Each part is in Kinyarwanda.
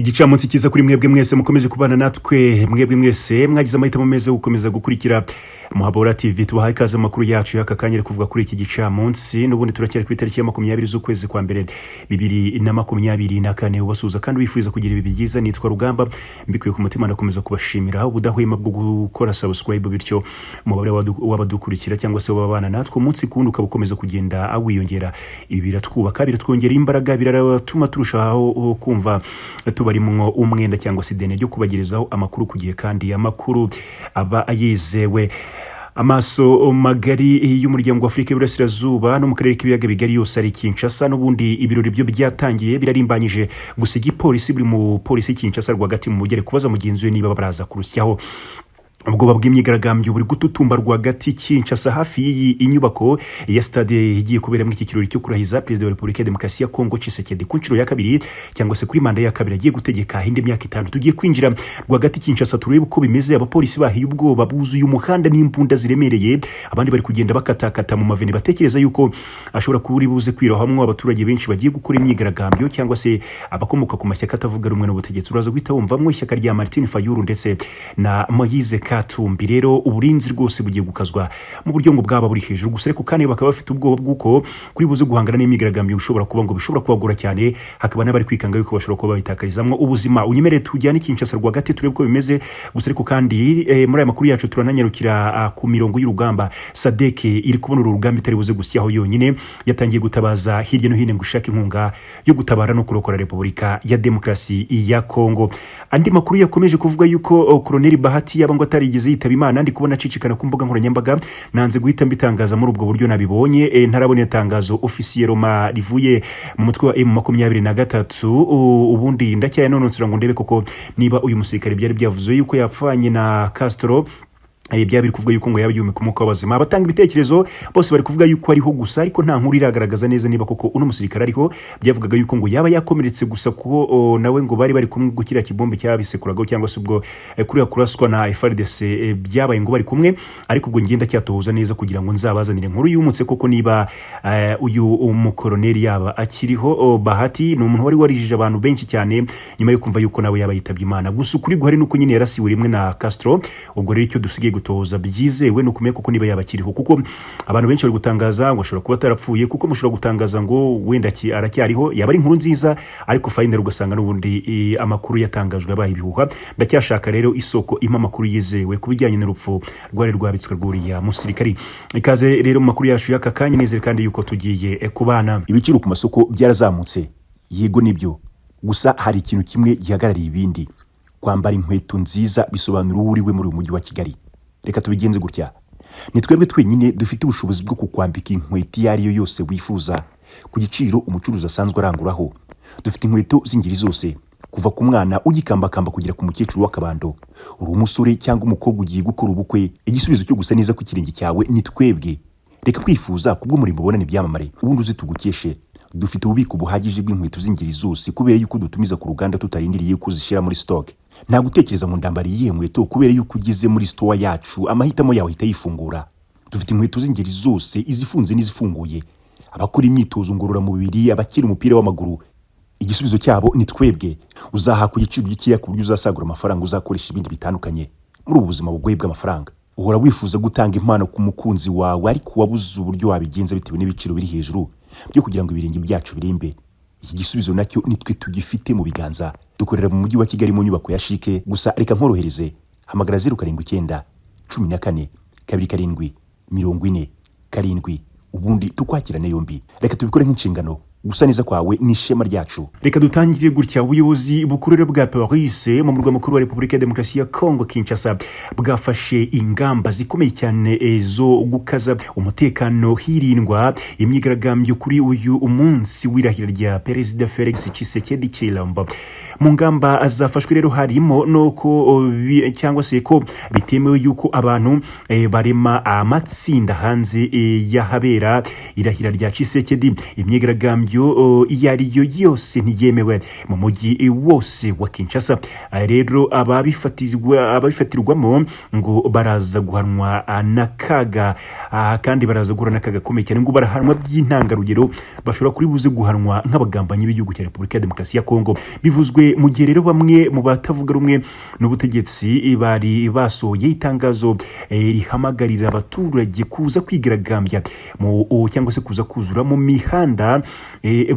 Igicamunsi kiza kuri mwebwe mwese mukomeje kubana natwe, mwebwe mwese mwagize amahitamo meza gukomeza gukurikira Muhabura TV. Tubahaye ikaze makuru yacu y'aka kanya kuvuga kuri iki gicamunsi. Nubundi turacyari kuri tariki ya 20 z'ukwezi kwa mbere 2024. Ubasuza kandi wifuza kugira ibi byiza, nitwa Rugamba, mbikuye ku mutima nakomeza kubashimira ubudahwema bwo gukora subscribe, bityo umubare w'abadukurikira cyangwa se w'abana natwe umunsi kundi ukabukomeza kugenda awiyongera. Ibi biratwubaka, biratwongera imbaraga, biratuma turushaho kumva tubarimwo umwenda cyangwa se dene ryo kubagerezaho amakuru kugiye kandi amakuru aba ayizewe. Amaso magari y'umuryango wa Afrika y'Iburasirazuba no mu karere k'ibiyaga bigari yose ari Kinshasa. N'ubundi ibirori byo byatangiye birarimbanyije, gusa igipolisi buri mu polisi Kinshasa rwagati mu mugere kubaza mugenzi we niba baraza kurusyaho. Ubwoba bw'imyigaragambyo buri gututumba rwagati Kinshasa hafi y'iyi inyubako ya stade igiye kuberamo iki kirori cyo kurahiza Perezida wa Repubulika ya Demokarasi ya Kongo Tshisekedi ku nshuro ya kabiri cyangwa se kuri manda ya kabiri agiye gutegeka indi myaka 5. Tugiye kwinjira rwagati Kinshasa turebe uko bimeze. Abapolisi bahiye ubwoba, buzuye umuhanda n'imbunda ziremereye, abandi bari kugenda bakatakata mu maveni batekereza yuko ashobora kuburi buze kwirohamwe abaturage benshi bagiye gukora imyigaragambyo cyangwa se abakomoka ku mashyaka atavuga rumwe n'ubutegetsi. Uraza guhita wumvamwe ishyaka rya Martin Fayulu ndetse na Moise Katumbi. Rero uburinzi rwose bugiye gukazwa mu buryo ngo bwaba buri hejuru, gusa ariko kandi bakaba bafite ubwoba bw'uko kuri buze guhangana n'imyigaragambyo ushobora kuba ngo bishobora kubagora cyane, hakaba n'abari kwikanga yuko bashobora kuba bayitakarizamwo ubuzima. Unyemere tujyane Kinshasa rwagati turebe uko bimeze, gusa ariko kandi muri aya makuru yacu turananyarukira ku mirongo y'urugamba. SADC iri kubona urugamba itari buze gusyaho yonyine, yatangiye gutabaza hirya no hino ngo ishaka inkunga yo gutabara no kurokora Repubulika ya Demokarasi ya Kongo. Andi makuru yakomeje kuvuga yuko Colonel Bahati yaba ngo atarigeze yitaba Imana. Ndi kubona cicikana ku mbuga nkoranyambaga, nanze guhita mbitangaza muri ubwo buryo nabibonye. Ntarabona itangazo officiel Roma rivuye mu mutwe wa M23. Ubundi ndacyaye nonotsura ngo ndebe koko niba uyu musirikare byari byavuze yuko yapfanye na Castro. Byabiri kuvuga yuko ngo yabyume kumuka wabazima. Abatanga ibitekerezo bose bari kuvuga yuko ariho gusa, ariko nta nkuru iragaragaza neza niba koko uno musirikare ariho. Byavugaga yuko ngo yaba yakomeretse gusa kuko nawe ngo bari kumwe gukira kibombe cyabisekuragaho cyangwa se ubwo kuri kuraswa na FARDC byabaye ngo bari kumwe, ariko ubwo ngenda cyatohoza neza kugira ngo nzabazanire nkuru yumutse koko niba uyu umukoloneli yaba akiriho. Bahati ni umuntu wari warijije abantu benshi cyane nyuma yo kumva yuko nawe yaba yitabye Imana. Gusa ukuri guhari nuko nyine yarasiwe rimwe na Castro. Ubwo rero icyo dusigaye gutoza byizewe no kumenya koko niba yabakiriho, kuko abantu benshi bari gutangaza ngo ashobora kuba atarapfuye, kuko mushobora gutangaza ngo wenda aracyariho, yaba ari inkuru nziza, ariko final ugasanga n'ubundi amakuru yatangajwe abaye ibihuha. Ndacyashaka rero isoko ima makuru yizewe kubijyanye n'urupfu rwari rwabitswe rwuriya musirikari. Ikaze rero mu makuru yacu y'aka kanya, nizere kandi yuko tugiye kubana. Ibiciro ku masoko byarazamutse, yego nibyo, gusa hari ikintu kimwe gihagarariye ibindi: kwambara inkweto nziza bisobanura uriwe muri umujyi wa Kigali. Reka tubigenze gutya, ni twebwe twenyine dufite ubushobozi bwo kukwambika inkweto iyo ariyo yose wifuza ku giciro umucuruzi asanzwe aranguraho. Dufite inkweto z'ingeri zose, kuva ku mwana ugikambakamba kugera ku mukecuru w'akabando. Uri umusore cyangwa umukobwa ugiye gukora ubukwe, igisubizo cyo gusa neza ku kirenge cyawe ni twebwe. Reka kwifuza kubwo muri mubona ni byamamare ubundi uzi tugukeshe. Dufite ububiko buhagije bw'inkweto z'ingeri zose kubera yuko dutumiza ku ruganda tutarindiriye ko zishira muri stock. Nta gutekereza ngo ndambariye inkweto kubera yuko ugeze muri store yacu amahitamo yawe ahita yifungura. Dufite inkweto z'ingeri zose, izifunze n'izifunguye, abakora imyitozo ngororamubiri, abakiri umupira w'amaguru. Igisubizo cyabo ni twebwe. Uzaha ku giciro gikiya ku buryo uzasagura amafaranga uzakoresha ibindi bitandukanye muri ubu buzima bugoye bw'amafaranga. Uhora wifuza gutanga impano ku mukunzi wawe, ariko wabuze uburyo wabigenza bitewe n'ibiciro biri hejuru byo kugira ngo ibirenge byacu birimbe. Iki gisubizo nacyo nitwe tugifite mu biganza. Dukorera mu mujyi wa Kigali mu nyubako ya Shike. Gusa reka nkorohereze, hamagara 079 14 27 40 ubundi tukwakirane yombi. Reka tubikore nk'inshingano, gusa neza kwawe ni ishema ryacu. Reka dutangire gutya. Ubuyobozi bukurere bwa Paris mu murwa mukuru wa Repubulika ya Demokarasi ya Kongo Kinshasa bwafashe ingamba zikomeye cyane zo gukaza umutekano, hirindwa imyigaragambyo kuri uyu umunsi w'irahira rya Perezida Felix Tshisekedi Tshilombo. Mu ngamba azafashwe rero harimo nuko cyangwa se ko bitemewe yuko abantu barema amatsinda hanze yahabera irahira rya Tshisekedi. Imyigaragambyo imyigaragambyo iyo ari yo yose ntiyemewe mu mujyi wose wa Kinshasa. Rero ababifatirwamo ngo baraza guhanwa n'akaga, kandi baraza guhura n'akaga gakomeye cyane, ngo barahanwa by'intangarugero, bashobora kuri buze guhanwa nk'abagambanyi b'igihugu cya Repubulika ya Demokarasi ya Kongo. Bivuzwe mu gihe rero bamwe mu batavuga rumwe n'ubutegetsi bari basohoye itangazo rihamagarira abaturage kuza kwigaragambya cyangwa se kuza kuzura mu mihanda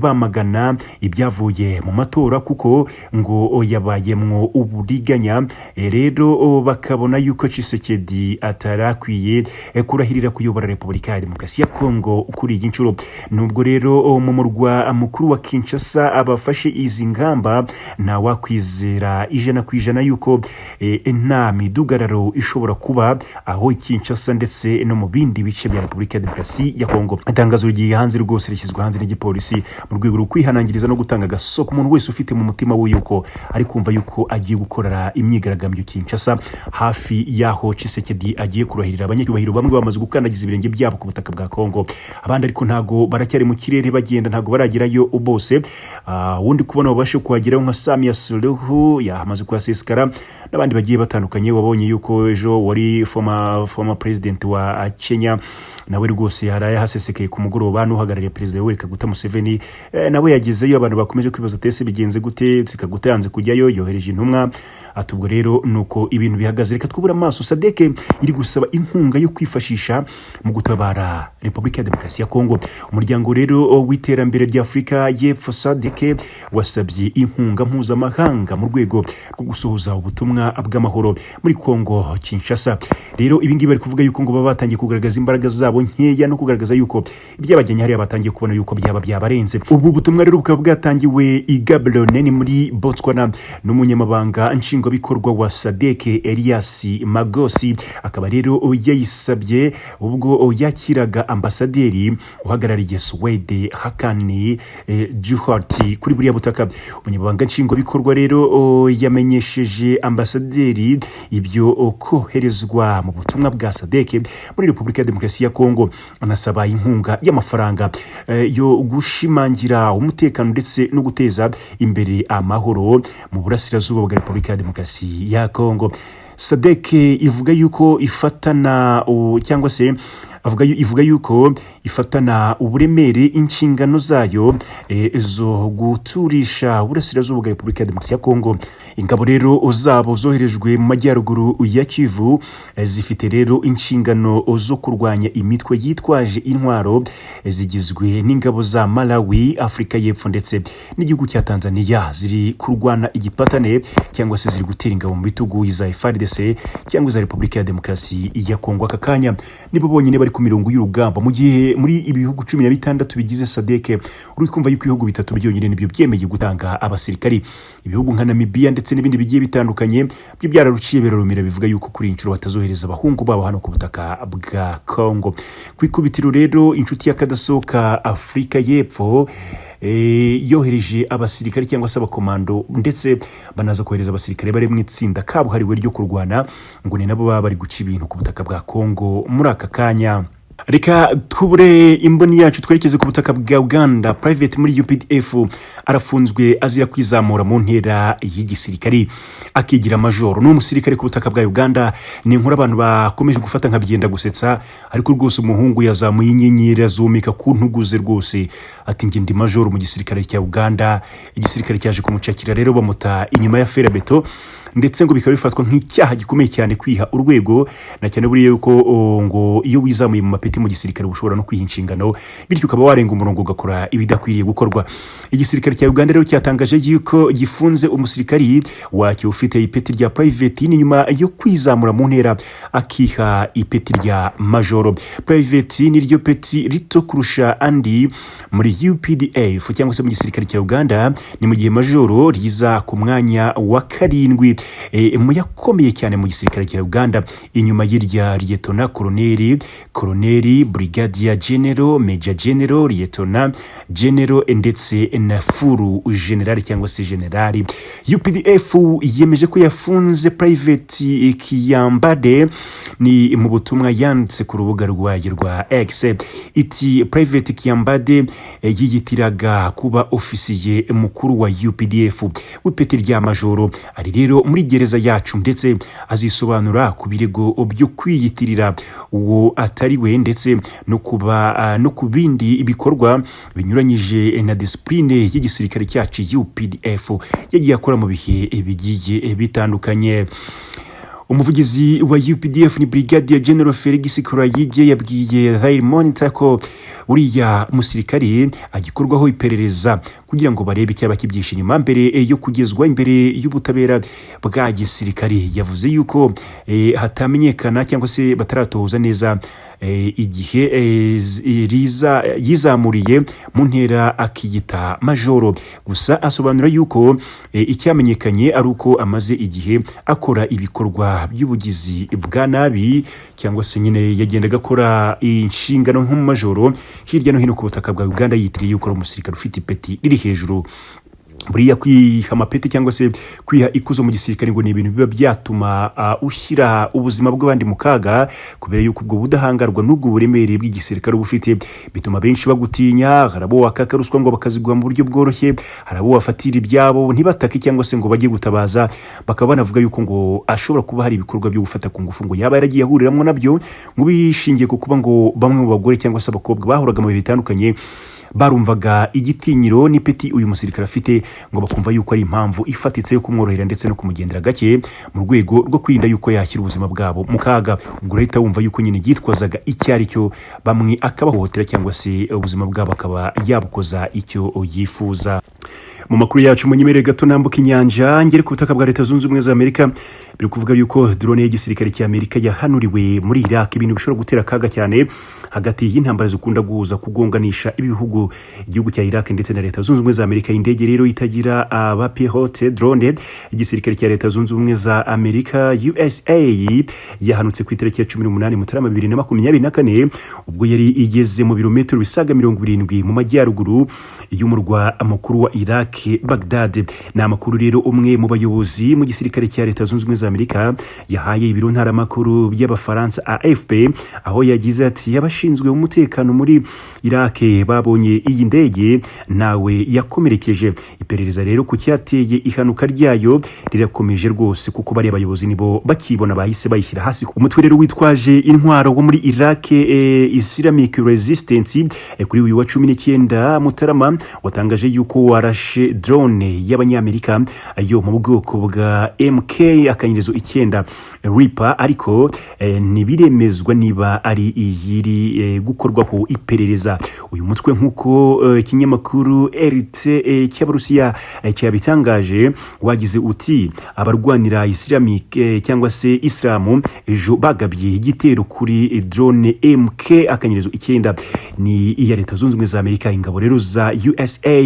bamagana ibyavuye mu matora kuko ngo yabayemwo uburiganya. Rero bakabona yuko Tshisekedi atarakwiye kurahirira kuyobora Repubulika ya Demokarasi ya Kongo kuri iyi nshuro. Nubwo rero mu murwa mukuru wa Kinshasa abafashe izi ngamba, nta wakwizera 100% yuko nta midugararo ishobora kuba aho Kinshasa ndetse no mu bindi bice bya Repubulika ya Demokarasi ya Kongo. Itangazo rigiye hanze rwose rishyizwe hanze n'igipolisi mu rwego rwo kwihanangiriza no gutanga gasoko umuntu wese ufite mu mutima we yuko ari kumva yuko agiye gukorera imyigaragambyo Kinshasa hafi yaho Tshisekedi agiye kurahirira. Abanyacyubahiro bamwe bamaze gukandagiza ibirenge byabo ku butaka bwa Kongo, abandi ariko ntago baracyari mu kirere bagenda, ntago baragerayo bose. Wundi kubona babashe kuhageraho nka Samia Suluhu yamaze kuhasesekara, n'abandi bagiye batandukanye. Wabonye yuko ejo wari former president wa Kenya nawe rwose yaraye hasesekaye ku mugoroba n'uhagarariye Perezida Yoweri Kaguta Museveni, nawe yagezeyo. Abantu bakomeje kwibaza tese bigenze gute, Kaguta yanze kujyayo, yohereje intumwa. Atubwo rero nuko ibintu bihagaze. Reka twubura amaso, SADC iri gusaba inkunga yo kwifashisha mu gutabara Repubulika ya Demokarasi ya Kongo. Umuryango rero w'iterambere rya Afurika y'Epfo SADC wasabye inkunga mpuzamahanga mu rwego rwo gusohoza ubutumwa bw'amahoro muri Kongo Kinshasa. Rero ibingibi bari kuvuga yuko ngo baba batangiye kugaragaza imbaraga zabo nkeya no kugaragaza yuko ibyabajyanye hari abatangiye kubona yuko byabarenze. Ubu butumwa rero bukaba bwatangiwe i Gaborone muri Botswana n'umunyamabanga nshingwabikorwa wa SADC Elias Magosi. Akaba rero yayisabye ubwo yakiraga ambasaderi uhagarariye Swede Hakani Juhart kuri buriya butaka. Umunyamabanga nshingwabikorwa rero yamenyesheje ambasaderi ibyo koherezwa mu butumwa bwa SADC muri Repubulika ya Demokarasi ya Kongo, anasaba inkunga y'amafaranga yo gushimangira umutekano ndetse no guteza imbere amahoro mu burasirazuba bwa Repubulika ya Demokarasi ya Kongo. SADC ivuga yuko ifatana cyangwa se ivuga yuko ifatana uburemere inshingano zayo zo guturisha uburasirazuba bwa Repubulika ya Demokarasi ya Kongo. Ingabo rero zabo zoherejwe mu majyaruguru ya Kivu zifite rero inshingano zo kurwanya imitwe yitwaje intwaro zigizwe n'ingabo za Malawi, Afrika y'Epfo ndetse n'igihugu cya Tanzania. Ziri kurwana igipatane cyangwa se ziri gutera ingabo mu bitugu za FARDC cyangwa za Repubulika ya Demokarasi ya Kongo. Aka kanya nibo bonyine bari ku mirongo y'urugamba, mu gihe muri ibihugu 16 bigize SADC uri kumva yuko ibihugu bitatu byonyine nibyo byemeye gutanga abasirikari. Ibihugu nka Namibia ndetse n'ibindi bigiye bitandukanye byararuciye berorumira bivuga yuko kuri inshuro batazohereza abahungu babo hano ku butaka bwa Kongo. Kwikubitiro rero inshuti y'akadasohoka Afrika y'Epfo yohereje abasirikari cyangwa se abakomando ndetse banaza kohereza abasirikare bari mu itsinda kabuhariwe ryo kurwana, ngo ni nabo baba bari guca ibintu ku butaka bwa Kongo muri aka kanya. Reka tubure imboni yacu twerekeze ku butaka bwa Uganda. Private muri UPDF arafunzwe azira kwizamura mu ntera y'igisirikari akigira majoro. No musirikare ku butaka bwa Uganda ni inkuru abantu bakomeje gufata nka byenda gusetsa, ariko rwose umuhungu yazamuye inyenyeri azomeka ku ntuguze rwose ati nge ndi majoro mu gisirikare cya Uganda. Igisirikare cyaje kumucakira rero bamuta inyuma ya ferabeto, ndetse ngo bikaba bifatwa nk'icyaha gikomeye cyane kwiha urwego, na cyane buriye yuko ngo iyo wizamuye mu mapeti mu gisirikare ushobora no kwiha inshingano, bityo ukaba warenga umurongo ugakora ibidakwiriye gukorwa. Igisirikare cya Uganda rero cyatangaje yuko gifunze umusirikari wacyo ufite ipeti rya private ni nyuma yo kwizamura mu ntera akiha ipeti rya majoro. Private ni ryo peti rito kurusha andi muri UPDF cyangwa se mu gisirikare cya Uganda, ni mu gihe majoro riza ku mwanya wa 7 mu yakomeye cyane mu gisirikare cya Uganda, inyuma y'irya Lieutenant Colonel Colonel, Brigadier General, Major General, Lieutenant General ndetse na Furu General cyangwa se General. UPDF yemeje ko yafunze Private Kiyambade ni mu butumwa yanditse ku rubuga rwayo rwa X. Iti Private Kiyambade yiyitiraga kuba ofisiye mukuru wa UPDF w'ipeti rya majoro, ari rero muri gereza yacu ndetse azisobanura ku birego byo kwiyitirira uwo atari we ndetse no kubindi ibikorwa binyuranyije na discipline y'igisirikare cyacu UPDF yagiye akora mu bihe bigiye bitandukanye. Umuvugizi wa UPDF ni Brigadier General Felix Kurayige yabwiye Daily Monitor ko uriya musirikari agikorwaho iperereza kugira ngo barebe icyaba kibyishe inyuma mbere yo kugezwa imbere y'ubutabera bwa gisirikari. Yavuze yuko hatamenyekana cyangwa se bataratoza neza igihe yizamuriye mu ntera akiyita majoro, gusa asobanura yuko icyamenyekanye ari uko amaze igihe akora ibikorwa by'ubugizi bwa nabi cyangwa se nyine yagendaga akora inshingano nk'umajoro hirya no hino ku butaka bwa Uganda yitiriye yuko ari umusirikare ufite ipeti riri hejuru. Buriya kwiha amapeti cyangwa se kwiha ikuzo mu gisirikare ngo ni ibintu biba byatuma ushyira ubuzima bw'abandi mu kaga, kubera yuko ubwo budahangarwa n'ubwo buremere bw'igisirikare bufite bituma benshi bagutinya. Harabo wakakaruswa ngo bakazigwa mu buryo bworoshye, harabo wafatira ibyabo ntibatake cyangwa se ngo bajye gutabaza, bakaba banavuga yuko ngo ashobora kuba hari ibikorwa byo gufata ku ngufu ngo yaba yaragiye ahuriramo nabyo, ngo bishingiye ku kuba ngo bamwe mu bagore cyangwa se abakobwa bahoraga mu bihe bitandukanye barumvaga igitinyiro n'ipeti uyu musirikare afite, ngo bakumva yuko ari impamvu ifatitse yo kumworohera ndetse no kumugendera gake mu rwego rwo kwirinda yuko yashyira ubuzima bwabo mu kaga. Ubwo leta wumva yuko nyine yitwazaga icyo ari cyo, bamwe akabahohotera cyangwa se ubuzima bwabo akaba yabukoza icyo yifuza. Mu makuru yacu munyemerere gato nambuka inyanja ngere ku butaka bwa Leta Zunze Ubumwe za Amerika. Biri kuvuga yuko drone y'igisirikare cy'Amerika yahanuriwe muri Iraq, ibintu bishobora gutera kaga cyane hagati y'intambara zikunda guhuza kugonganisha ibihugu, igihugu cya Iraq ndetse na Leta Zunze Ubumwe za Amerika. Indege rero itagira abapilote drone igisirikare cya Leta Zunze Ubumwe za Amerika USA yahanutse ku itariki ya 18 Mutarama 2024 ubwo yari igeze mu birometero bisaga 70 mu majyaruguru y'umurwa mukuru wa Iraq, Baghdad. Ni amakuru rero umwe mu bayobozi mu gisirikare cya Leta Zunze Ubumwe za Amerika yahaye ibiro ntaramakuru by'abafaransa AFP, aho yagize ati abashinzwe umutekano muri Iraq babonye iyi ndege nawe yakomerekeje. Iperereza rero ku cyateye ihanuka ryayo rirakomeje rwose, kuko bari abayobozi nibo bakibona bahise bayishyira hasi. Umutwe rero witwaje intwaro wo muri Iraq Islamic Resistance kuri uyu wa 19 Mutarama watangaje yuko warashe drone y'abanyamerika yo mu bwoko bwa MK-9 Reaper, ariko ntibiremezwa niba ari iyiri gukorwaho iperereza. Uyu mutwe nk'uko ikinyamakuru RT cy'Abarusiya cyabitangaje wagize uti abarwanira Islamic cyangwa se Islamu ejo bagabye igitero kuri drone MK-9 ni iya Leta Zunze Ubumwe za Amerika. Ingabo rero za USA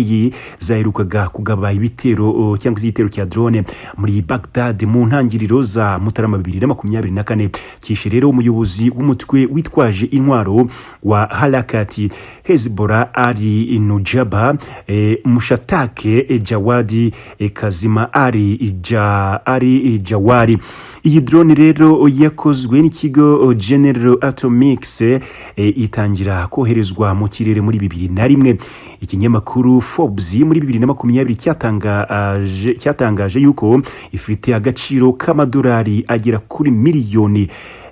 zaherukaga kugaba ibitero cyangwa igitero cya drone muri Baghdad mu ntangiriro za Mutarama 2024. Kishe rero umuyobozi w'umutwe witwaje intwaro wa Harakati Hezbollah Ali Nujaba Mushatake Jawadi Kazima Ali Jawari. Iyi drone rero yakozwe n'ikigo General Atomics itangira koherezwa mu kirere muri 2001. Ikinyamakuru Forbes muri 2020 cyatangaje yuko ifite agaciro k'amadolari agera kuri miliyoni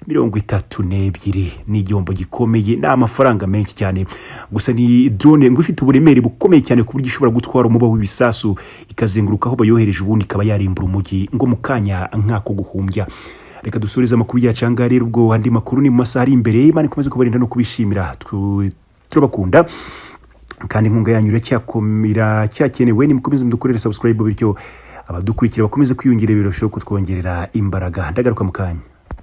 32. Ni igihombo gikomeye, ni amafaranga menshi cyane. Gusa ni drone ngo ifite uburemere bukomeye cyane ku buryo ishobora gutwara umuba w'ibisasu ikazenguruka aho bayohereje, ubundi ikaba yarimbura umujyi ngo mu kanya nk'ako guhumbya. Reka dusurize amakuru yacanga rero, ubwo andi makuru ni mu masaha ari imbere. Imana ikomeze kubarinda no kubishimira. Turabakunda kandi inkunga yanyu iracyakomera cyakenewe. Nimukomeze mudukorere subscribe bityo abadukurikira bakomeze kwiyongera birushaho kutwongerera imbaraga. Ndagaruka mu kanya.